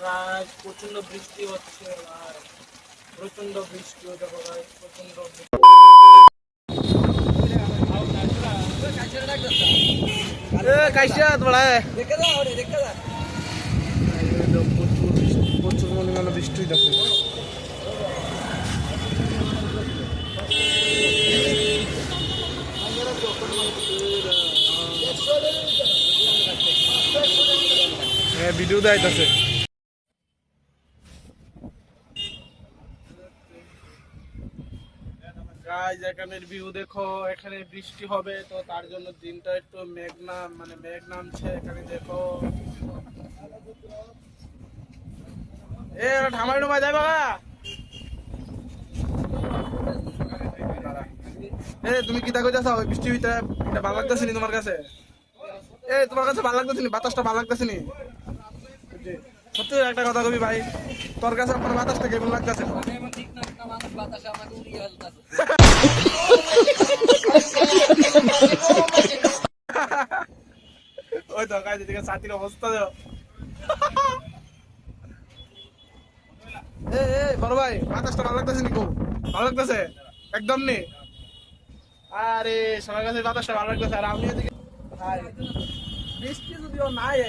Guys প্রচন্ড বৃষ্টি হচ্ছে ভাই, প্রচন্ড বৃষ্টি হচ্ছে ভাই, প্রচন্ড কাইসা তোমরা দেখে দাও দেখে দাও প্রচুর পরিমাণে বৃষ্টি হচ্ছে। হ্যাঁ ভিডিও দেখাইতেছে। গাইস এখানের ভিউ দেখো, এখানে বৃষ্টি হবে তো তার জন্য দিনটা একটু মেঘ নামছে এখানে দেখো। এ ঠামাই ডুমাই যাই বাবা। এ তুমি কি দেখো যাচ্ছ বৃষ্টি ভিতরে, এটা ভালো লাগতেছে নি তোমার কাছে? এ তোমার কাছে ভালো লাগতেছে নি? বাতাসটা ভালো লাগতেছে নি? সত্যি একটা কথা কবি ভাই, তোর কাছে আপনার বাতাসটা কেমন লাগতেছে? ওই তো কাজ দিকে ছাতির অবস্থা দেও। বড় ভাই বাতাসটা ভালো লাগতেছে নি? ভালো লাগতেছে একদম নি? আরে সবার কাছে বাতাসটা ভালো লাগতেছে আর আমি এদিকে বৃষ্টি যদিও নাই,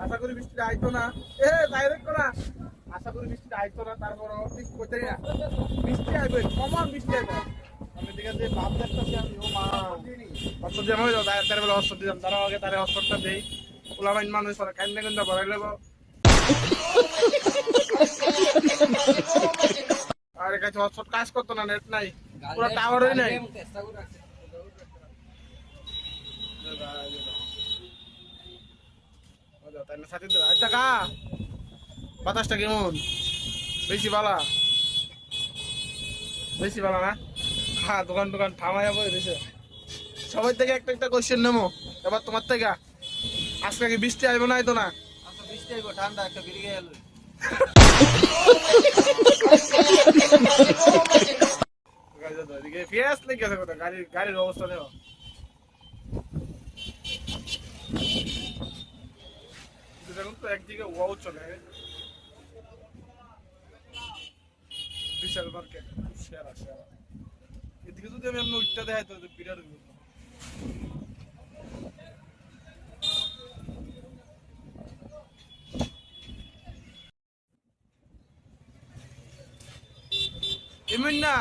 আশা করি বৃষ্টিটা আইতো না। ডাইরেক্ট না, আশা করি বৃষ্টিটা আইতো না, তারপর ঠিক করতে না বৃষ্টি আইবে, কমন বৃষ্টি আইবে। আমি দিকে যে ভাব দেখতেছি আমি, ও মা অস্ত্র দিয়ে আমি তার বেলা অস্ত্র দিলাম, তারা আগে তারা অস্ত্রটা দেই ওলামাইন মানুষ কান্দে কান্দা ভরাই নেব। আরে কাছে অস্ত্র কাজ করতো না, নেট নাই, পুরো টাওয়ারই নাই। বাতাসটা কেমন? বেশি বালা, বেশি বালা না? হ্যাঁ দোকান টোকান থামাইয়া বই রয়েছে। সবাই থেকে একটা একটা কোয়েশ্চেন নেবো এবার তোমার থেকে। আজকে কি বৃষ্টি আইব না? আইতো না? বৃষ্টি আইব, ঠান্ডা একটা বেরিয়ে গেল। গাড়ির অবস্থা নেওয়া তো একদিকে ওয়াও চলে বিশাল মার্কেট, সেরা সেরা। এদিকে যদি আমি এমনি উঠতে দেখাই তো বিরাট এমন না।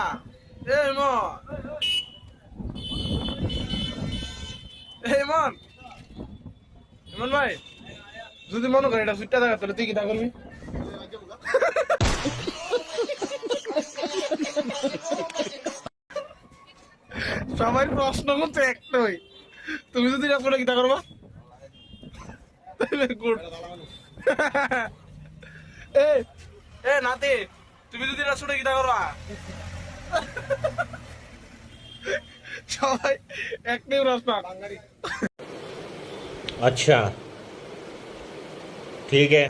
এমন এমন ভাই যদি মনে করে এটা সুইটটা দেখা, তাহলে তুই কি তা করবি? সবাই প্রশ্ন করতে একটাই, তুমি যদি এটা করে কি তা করবা? গুড। এ নাতি, তুমি যদি এটা শুনে কি তা করবা? সবাই একটাই প্রশ্ন। अच्छा ठीक है।